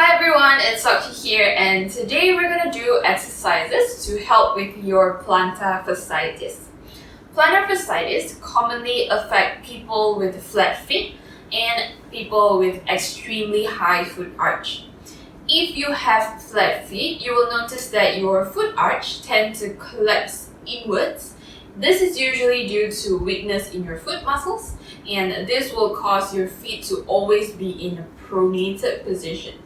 Hi everyone, it's Sok Ching here, and today we're going to do exercises to help with your plantar fasciitis. Plantar fasciitis commonly affect people with flat feet and people with extremely high foot arch. If you have flat feet, you will notice that your foot arch tends to collapse inwards. This is usually due to weakness in your foot muscles, and this will cause your feet to always be in a pronated position.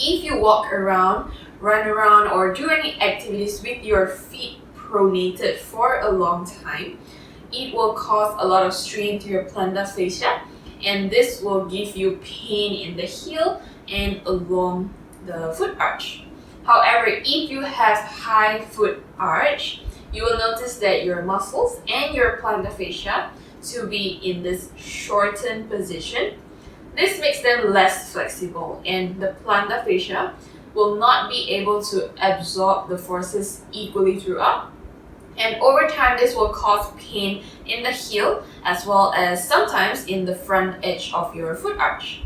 If you walk around, run around, or do any activities with your feet pronated for a long time, it will cause a lot of strain to your plantar fascia, and this will give you pain in the heel and along the foot arch. However, if you have high foot arch, you will notice that your muscles and your plantar fascia to be in this shortened position. This makes them less flexible, and the plantar fascia will not be able to absorb the forces equally throughout. And over time, this will cause pain in the heel as well as sometimes in the front edge of your foot arch.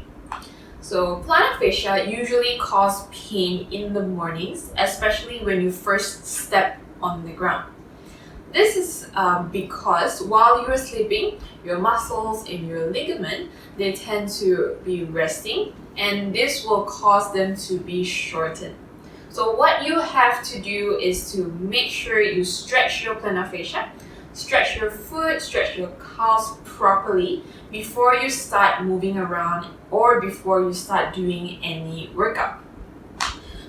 So plantar fascia usually cause pain in the mornings, especially when you first step on the ground. This is because while you're sleeping, your muscles and your ligament, they tend to be resting, and this will cause them to be shortened. So what you have to do is to make sure you stretch your plantar fascia, stretch your foot, stretch your calves properly before you start moving around or before you start doing any workout.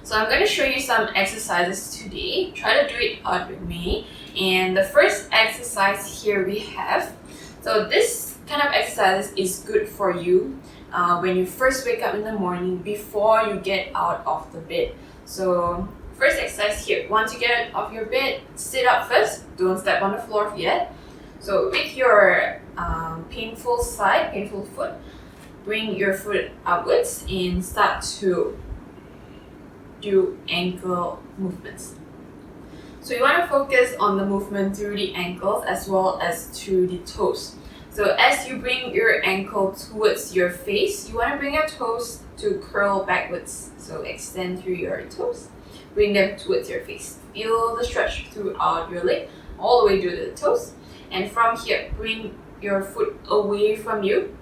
So I'm going to show you some exercises today. Try to do it out with me. And the first exercise here we have. So this kind of exercise is good for you when you first wake up in the morning before you get out of the bed. So first exercise here. Once you get out of your bed, sit up first. Don't step on the floor yet. So with your painful foot, bring your foot upwards and start to do ankle movements. So you want to focus on the movement through the ankles as well as through the toes. So as you bring your ankle towards your face, you want to bring your toes to curl backwards. So extend through your toes, bring them towards your face. Feel the stretch throughout your leg, all the way to the toes. And from here, bring your foot away from you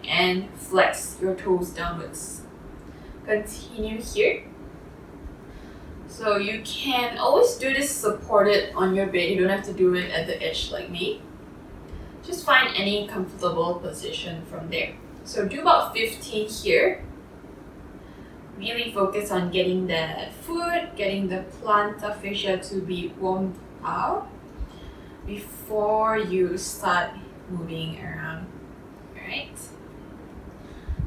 and flex your toes downwards. Continue here. So you can always do this supported on your bed. You don't have to do it at the edge like me. Just find any comfortable position from there. So do about 15 here. Really focus on getting the foot, getting the plantar fascia to be warmed up before you start moving around. Alright.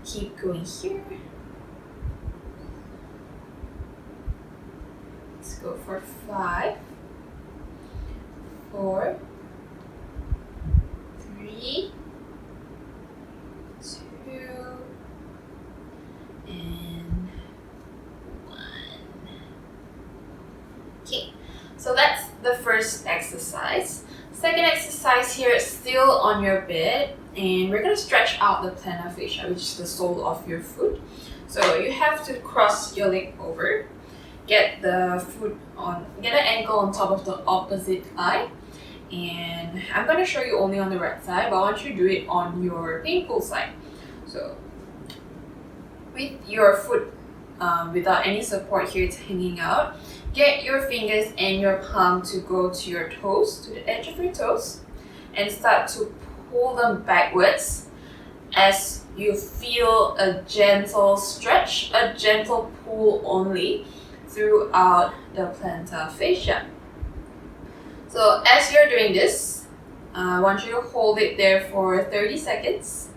Keep going here. Let's go for 5, 4, 3, 2, and 1. Okay, so that's the first exercise. Second exercise here is still on your bed, and we're going to stretch out the plantar fascia, which is the sole of your foot. So you have to cross your leg over. Get the ankle on top of the opposite thigh, and I'm going to show you only on the right side, but I want you to do it on your painful side. So with your foot without any support here, it's hanging out. Get your fingers and your palm to go to your toes, to the edge of your toes, and start to pull them backwards as you feel a gentle stretch, a gentle pull only throughout the plantar fascia. So as you're doing this, I want you to hold it there for 30 seconds.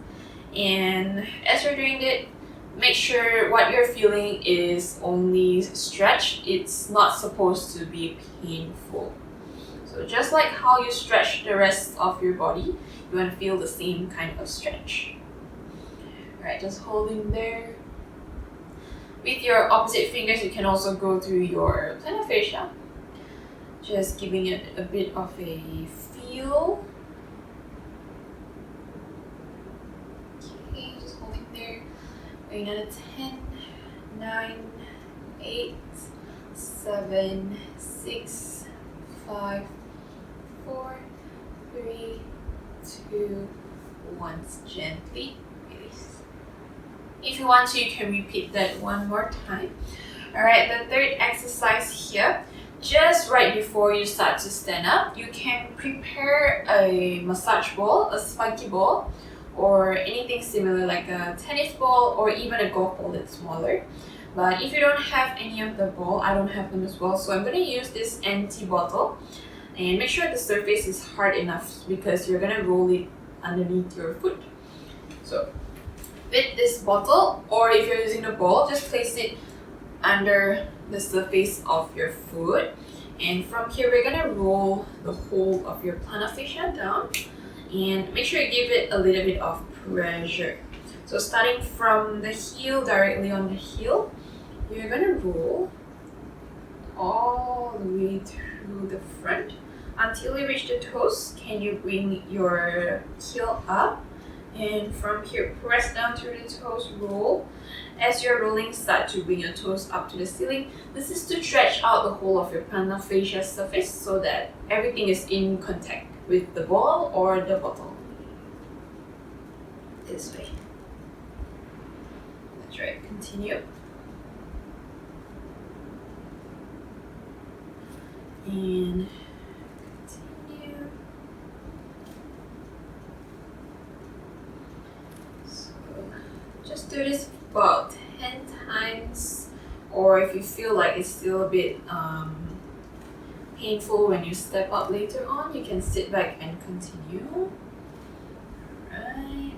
And as you're doing it, make sure what you're feeling is only stretch. It's not supposed to be painful. So just like how you stretch the rest of your body, you want to feel the same kind of stretch. Alright, just holding there. With your opposite fingers, you can also go through your plantar fascia, just giving it a bit of a feel. Okay, just holding there. Going another 10, 9, 8, 7, 6, 5, 4, 3, 2, 1. Gently release. If you want to, you can repeat that one more time. Alright, the third exercise here, just right before you start to stand up, you can prepare a massage ball, a spiky ball, or anything similar like a tennis ball or even a golf ball that's smaller. But if you don't have any of the ball, I don't have them as well, so I'm going to use this empty bottle. And make sure the surface is hard enough because you're going to roll it underneath your foot. So with this bottle, or if you're using a ball, just place it under the surface of your foot. And from here, we're going to roll the whole of your plantar fascia down. And make sure you give it a little bit of pressure. So starting from the heel, directly on the heel, you're going to roll all the way through the front until you reach the toes. Can you bring your heel up? And from here, press down through the toes, roll. As you're rolling, start to bring your toes up to the ceiling. This is to stretch out the whole of your plantar fascia surface so that everything is in contact with the ball or the bottle. This way. That's right, continue. And continue. So just do this about 10 times, or if you feel like it's still a bit painful when you step up later on, you can sit back and continue. Alright,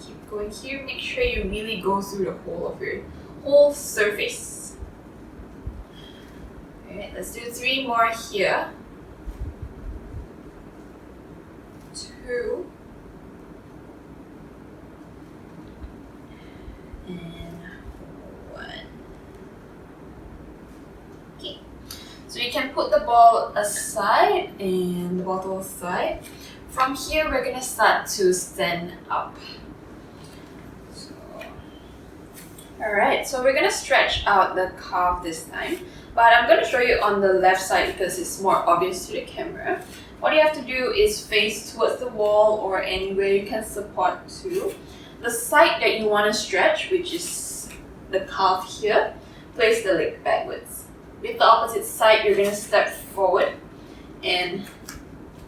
keep going here. Make sure you really go through the whole of your whole surface. Alright, let's do 3 more here. 2 and 1. Okay, so you can put the ball aside and the bottle aside. From here, we're gonna start to stand up. Alright, so we're gonna stretch out the calf this time, but I'm gonna show you on the left side because it's more obvious to the camera. What you have to do is face towards the wall or anywhere you can support to. The side that you want to stretch, which is the calf here, place the leg backwards. With the opposite side, you're going to step forward and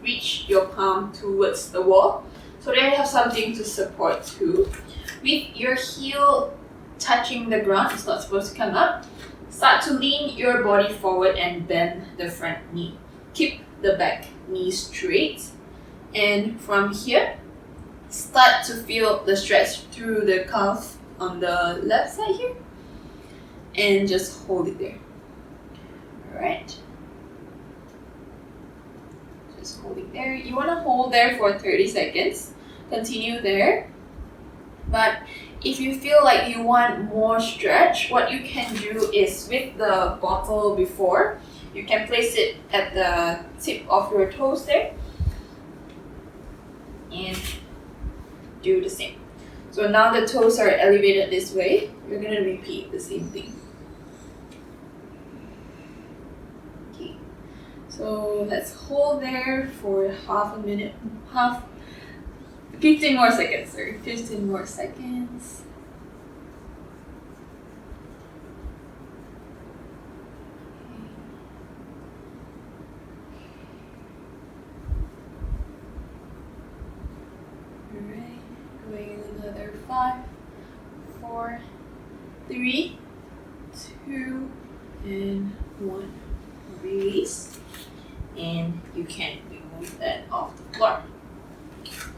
reach your palm towards the wall. So then you have something to support to. With your heel touching the ground, it's not supposed to come up. Start to lean your body forward and bend the front knee. Keep the back knee straight. And from here, start to feel the stretch through the calf on the left side here. And just hold it there. Alright. Just hold it there. You want to hold there for 30 seconds. Continue there. But if you feel like you want more stretch, what you can do is with the bottle before, you can place it at the tip of your toes there. And do the same. So now the toes are elevated this way. You're going to repeat the same thing. Okay. So let's hold there for half a minute, 15 more seconds, sorry, 15 more seconds. Alright, going another 5, 4, 3, 2, and 1. Release, and you can remove that off the floor.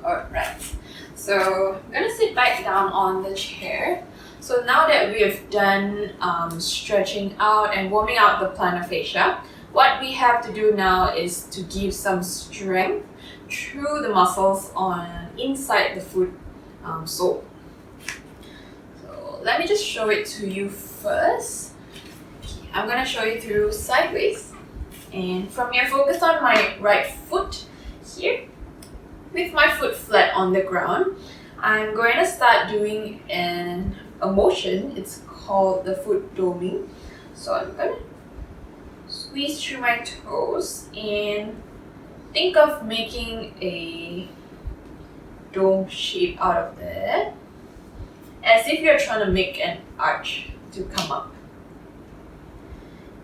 Alright, so I'm gonna sit back down on the chair. So now that we have done stretching out and warming out the plantar fascia, what we have to do now is to give some strength through the muscles on inside the foot sole. So let me just show it to you first. Okay, I'm gonna show you through sideways, and from here focus on my right foot here. With my foot flat on the ground, I'm going to start doing a motion. It's called the foot doming. So I'm going to squeeze through my toes and think of making a dome shape out of that, as if you're trying to make an arch to come up.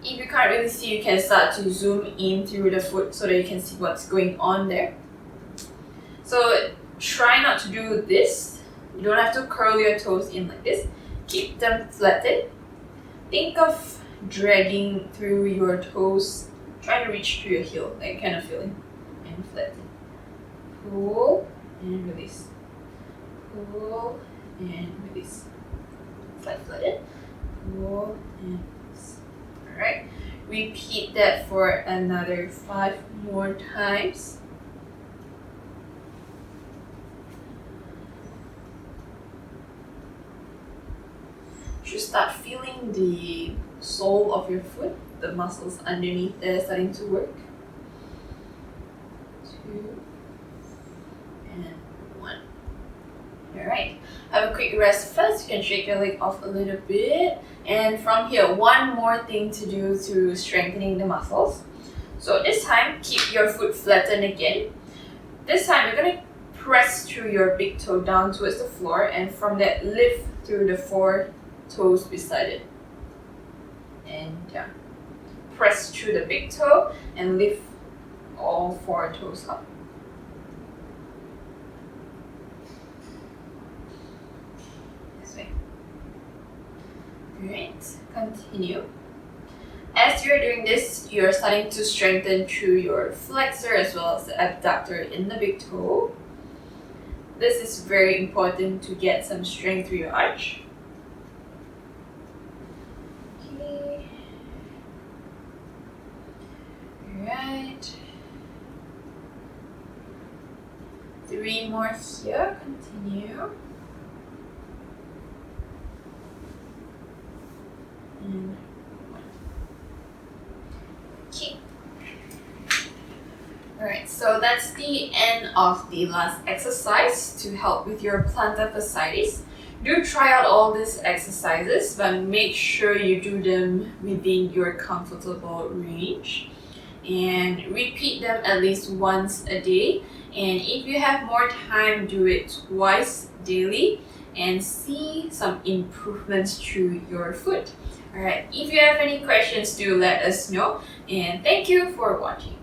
If you can't really see, you can start to zoom in through the foot so that you can see what's going on there. So try not to do this. You don't have to curl your toes in like this. Keep them flattened. Think of dragging through your toes, trying to reach through your heel, that kind of feeling, and flatten. Pull and release. Pull and release. Slight flatten. Pull and release. Alright, repeat that for another 5 more times. You should start feeling the sole of your foot, the muscles underneath there starting to work. 2 and 1. Alright, have a quick rest first. You can shake your leg off a little bit. And from here, one more thing to do to strengthening the muscles. So this time, keep your foot flattened again. This time, you're going to press through your big toe down towards the floor, and from that, lift through the 4 toes beside it. And down. Press through the big toe and lift all 4 toes up. This way. Great. Continue. As you're doing this, you're starting to strengthen through your flexor as well as the abductor in the big toe. This is very important to get some strength through your arch. Okay. Alright. 3 more here. Continue. And 1. Okay. Alright, so that's the end of the last exercise to help with your plantar fasciitis. Do try out all these exercises, but make sure you do them within your comfortable range. And repeat them at least once a day. And if you have more time, do it twice daily and see some improvements through your foot. Alright, if you have any questions, do let us know. And thank you for watching.